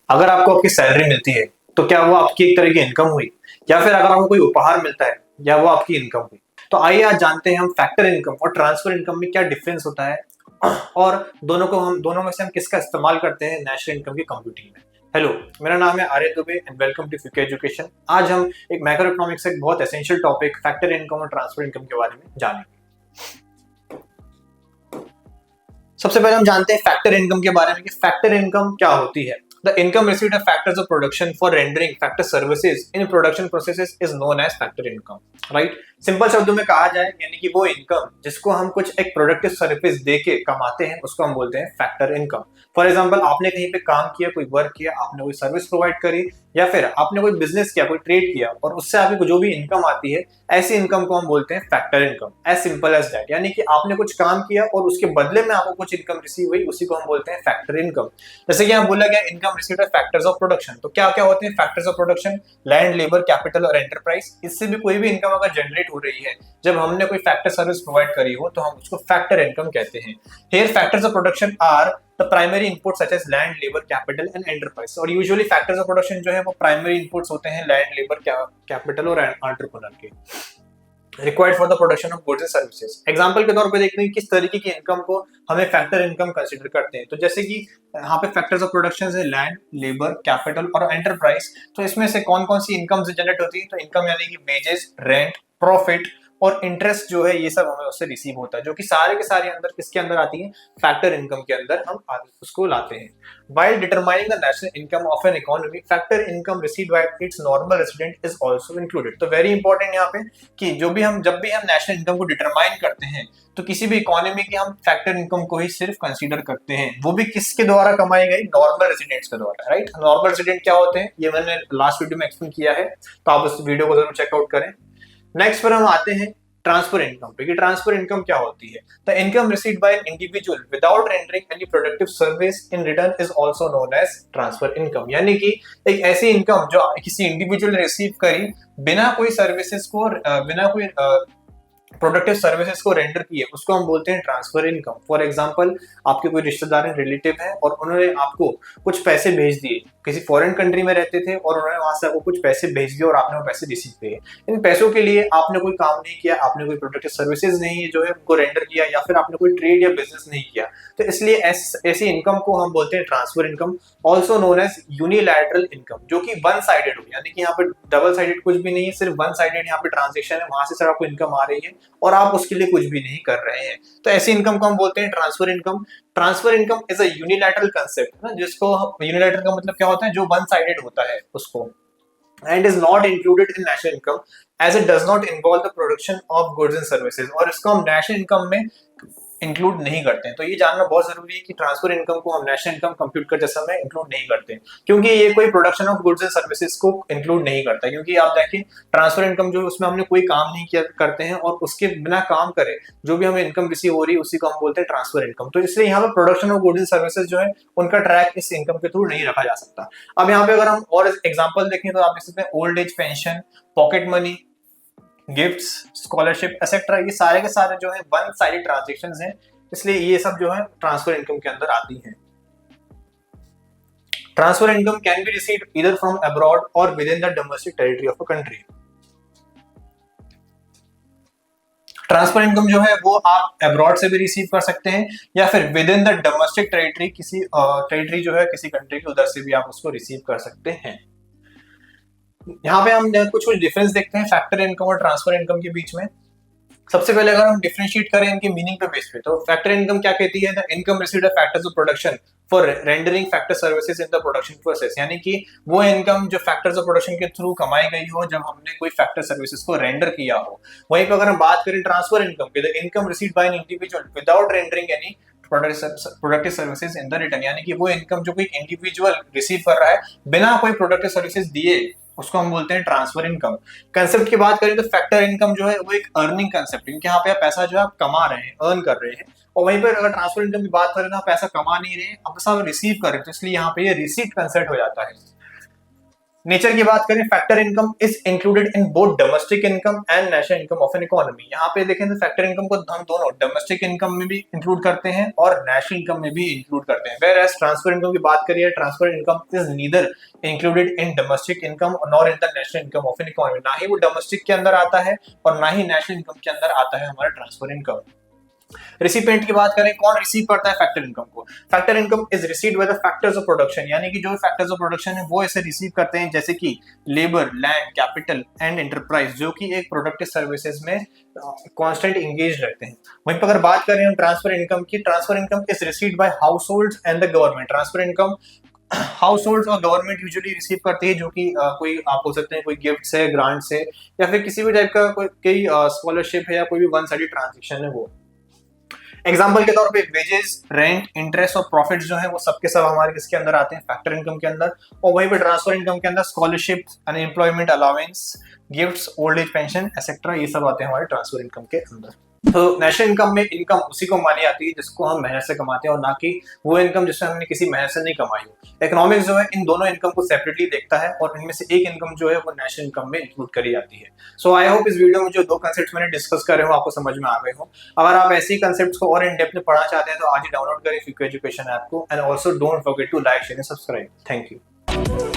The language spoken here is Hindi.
अगर आपको आपकी सैलरी मिलती है तो क्या वो आपकी एक तरह की इनकम हुई, या फिर अगर आपको कोई उपहार मिलता है या वो आपकी इनकम हुई। तो आइए आज जानते हैं हम फैक्टर इनकम और ट्रांसफर इनकम में क्या डिफरेंस होता है और दोनों में से हम किसका इस्तेमाल करते हैं नेशनल इनकम की कंप्यूटिंग में। हेलो, मेरा नाम है Arya Dubey and welcome to फ्यूके एजुकेशन। आज हम एक मैक्रो इकोनॉमिक्स एक बहुत एसेंशियल टॉपिक फैक्टर इनकम और ट्रांसफर इनकम के बारे में जानेंगे। सबसे पहले हम जानते हैं फैक्टर इनकम के बारे में कि फैक्टर इनकम क्या होती है। The income received of factors of production for rendering factor services in production processes is known age factor income. Right, simple शब्दों में कहा जाए यानी कि वो इनकम जिसको हम कुछ एक प्रोडक्टिव सर्विस दे के कमाते हैं उसको हम बोलते हैं फैक्टर इनकम। फॉर एग्जाम्पल, आपने कहीं पे काम किया, कोई वर्क किया, आपने कोई सर्विस प्रोवाइड करी या फिर आपने कोई बिजनेस किया, कोई ट्रेड किया और उससे आपको जो भी इनकम आती है ऐसी इनकम को हम बोलते हैं factor income. As simple as that, यानी कि आपने कुछ काम किया और उसके बदले में आपको कुछ इनकम रिसीव हुई, उसी को हम बोलते हैं फैक्टर इनकम। जैसे कि यहाँ बोला गया income received of factors of production, तो क्या क्या होते हैं factors of production? Land, labour, capital और एंटरप्राइज। इससे भी कोई भी इनकम अगर जनरेट हो रही है जब हमने कोई फैक्टर सर्विस प्रोवाइड करी हो तो हम उसको फैक्टर इनकम कहते हैं। Here factors of production are the primary inputs such as land, labor, capital and enterprise। और usually factors of production जो है वो primary inputs होते हैं land, labor, capital और entrepreneur के, required for the production of goods and services। Example के तौर पे देखते हैं किस तरीके की इनकम को हमें फैक्टर इनकम कंसिडर करते हैं। तो जैसे कि यहाँ पे फैक्टर्स ऑफ प्रोडक्शन है लैंड, लेबर, कैपिटल और एंटरप्राइज। तो इसमें से कौन कौन सी इनकम जनरेट होती है? तो इनकम यानी कि वेजेस, रेंट, प्रॉफिट और इंटरेस्ट जो है ये सब हमें उससे रिसीव होता है, जो कि सारे के सारे अंदर किसके अंदर आती है? फैक्टर इनकम के अंदर हम उसको लाते हैं। While determining the national income of an economy, factor income received by its normal resident is also included। तो वेरी इंपॉर्टेंट यहाँ पे कि जब भी हम नेशनल इनकम को डिटरमाइन करते हैं तो किसी भी इकोनॉमी की हम फैक्टर इनकम को ही सिर्फ कंसीडर करते हैं, वो भी किसके द्वारा कमाई गई? नॉर्मल रेसिडेंट्स के द्वारा। राइट, नॉर्मल रेसिडेंट क्या होते हैं ये मैंने लास्ट वीडियो में एक्सप्लेन किया है, तो आप उस वीडियो को जरूर चेकआउट करें। नेक्स्ट पर हम आते हैं ट्रांसफर इनकम पे कि ट्रांसफर इनकम क्या होती है। The income received by an individual without rendering any productive service in return is also known as transfer income. यानी कि एक ऐसी इनकम जो किसी इंडिविजुअल ने रिसीव करी बिना कोई सर्विसेज को बिना कोई प्रोडक्टिव सर्विसेज को रेंडर किए उसको हम बोलते हैं ट्रांसफर इनकम। फॉर एग्जांपल, आपके कोई रिश्तेदार है, रिलेटिव है और उन्होंने आपको कुछ पैसे भेज दिए, किसी फॉरेन कंट्री में रहते थे और उन्होंने वहां से आपको कुछ पैसे भेज दिए और आपने वो पैसे रिसीव किए। इन पैसों के लिए आपने कोई काम नहीं किया, आपने कोई प्रोडक्टिव सर्विसेज नहीं जो है उनको रेंडर किया या फिर आपने कोई ट्रेड या बिजनेस नहीं किया, तो इसलिए ऐसी इनकम को हम बोलते हैं transfer income, also known as unilateral income, जो कि वन साइडेड हो, यानी कि यहाँ पे डबल साइडेड कुछ भी नहीं है, सिर्फ वन साइडेड यहाँ पे ट्रांजेक्शन है, वहां से सर आपको इनकम आ रही है और आप उसके लिए कुछ भी नहीं कर रहे हैं, तो ऐसी इनकम को हम बोलते हैं transfer income. Transfer income is a unilateral concept ना, जिसको यूनिलैटरल का मतलब क्या होता है? जो वन साइडेड होता है उसको, and is not included in national income as it does not involve the production of goods and services। और इसको हम नेशनल इनकम में इंक्लूड नहीं करते हैं। तो ये जानना बहुत जरूरी है कि ट्रांसफर इनकम को हम नेशनल इनकम कंप्यूट करते समय इंक्लूड नहीं करते हैं, क्योंकि ये कोई production of goods and services को इंक्लूड नहीं करता। क्योंकि आप देखिए ट्रांसफर इनकम जो उसमें हमने कोई काम नहीं किया करते हैं और उसके बिना काम करे जो भी हमें इनकम रिसीव हो रही है उसी को हम बोलते हैं ट्रांसफर इनकम। तो इसलिए यहाँ पे production of goods and services जो है उनका ट्रैक इस इनकम के थ्रू नहीं रखा जा सकता। अब यहाँ पे अगर हम और एग्जाम्पल देखें तो आप देख सकते हैं old age pension, pocket money, gifts, scholarship etcetera, ये सारे के सारे जो है वन साइडेड ट्रांजेक्शंस हैं, इसलिए ये सब जो है ट्रांसफर इनकम के अंदर आती हैं। Transfer income can be received either from abroad और within the domestic territory of a country. Transfer income जो है वो आप अब्रॉड से भी रिसीव कर सकते हैं या फिर with in the domestic territory, किसी टेरिटरी जो है किसी कंट्री की, उधर से भी आप उसको रिसीव कर सकते हैं। यहाँ पे हम कुछ डिफरेंस देखते हैं फैक्टर इनकम और ट्रांसफर इनकम के बीच में। सबसे पहले अगर हम डिफरेंशिएट करें इनके मीनिंग पे बेस पे, तो फैक्टर इनकम क्या कहती है? The income received of factors of production for rendering factor services in the production process. यानी कि वो इनकम जो फैक्टर्स ऑफ प्रोडक्शन के थ्रू कमाई गई हो जब हमने कोई फैक्टर सर्विसेज को रेंडर किया हो। वहीं पर अगर हम बात करें ट्रांसफर इनकम की, the income received by an individual without rendering any productive services in the return. यानी कि वो इनकम जो कोई इंडिविजुअल रिसीव कर रहा है बिना कोई प्रोडक्टिव सर्विसेज दिए उसको हम बोलते हैं ट्रांसफर इनकम। कंसेप्ट की बात करें तो फैक्टर इनकम जो है वो एक अर्निंग कंसेप्ट है, क्योंकि यहाँ पे आप पैसा जो है आप कमा रहे हैं, अर्न कर रहे हैं, और वहीं पर अगर ट्रांसफर इनकम की बात करें तो आप पैसा कमा नहीं रहे, आप पैसा रिसीव कर रहे हैं, तो इसलिए यहाँ पे ये रिसीट कंसेप्ट हो जाता है। नेचर की बात करें, factor income is included in both domestic income and national income of an economy. यहाँ पे देखें तो फैक्टर इनकम को हम दोनों डोमेस्टिक इनकम में भी इंक्लूड करते हैं और नेशनल इनकम में भी इंक्लूड करते हैं। वेयर एज ट्रांसफर इनकम की बात करिए, transfer income is neither included in domestic income nor in the national income of an economy. ना ही वो डोमेस्टिक के अंदर आता है और ना ही नेशनल इनकम के अंदर आता है हमारा ट्रांसफर इनकम। रिसिपिएंट की बात करें, कौन रिसीव करता है फैक्टर इनकम को? Factor income is received by the factors of production, यानी कि जो फैक्टर्स ऑफ प्रोडक्शन है वो इसे रिसीव करते हैं, जैसे कि labour, land, capital and enterprise, जो कि एक प्रोडक्टिव सर्विसेज में कांस्टेंट एंगेज रहते हैं। वहीं पर अगर बात करें हम ट्रांसफर इनकम की, transfer income is received by households and the government. Transfer income house hold और गवर्नमेंट यूजुअली रिसीव करती है, जो कि कोई आप बोल सकते हैं कोई गिफ्ट है, ग्रांट्स है, या फिर किसी भी टाइप का कोई स्कॉलरशिप है या कोई भी वन साइडेड ट्रांजेक्शन है वो। एग्जाम्पल के तौर पे वेजेस, रेंट, इंटरेस्ट और प्रॉफिट जो है वो सबके सब हमारे किसके अंदर आते हैं? फैक्टर इनकम के अंदर। और वहीं पे ट्रांसफर इनकम के अंदर scholarship, unemployment allowance, gifts, old age pension etcetera, ये सब आते हैं हमारे ट्रांसफर इनकम के अंदर। तो नेशनल इनकम में इनकम उसी को मानी जाती है जिसको हम मेहनत से कमाते हैं और ना कि वो इनकम जिसमें हमने किसी मेहनत से नहीं कमाई हो। इकोनॉमिक्स जो है इन दोनों इनकम को सेपरेटली देखता है और इनमें से एक इनकम जो है वो नेशनल इनकम में इंक्लूड करी जाती है। सो आई होप इस वीडियो में जो दो कंसेप्ट मैंने डिस्कस करे हो आपको समझ में आ गए हो। अगर आप ऐसे ही कंसेप्ट को और इन डेप्थ में पढ़ना चाहते हैं तो आज ही डाउनलोड करें फ्यूको एजुकेशन ऐप को, and also don't forget to like, share and subscribe. Thank you.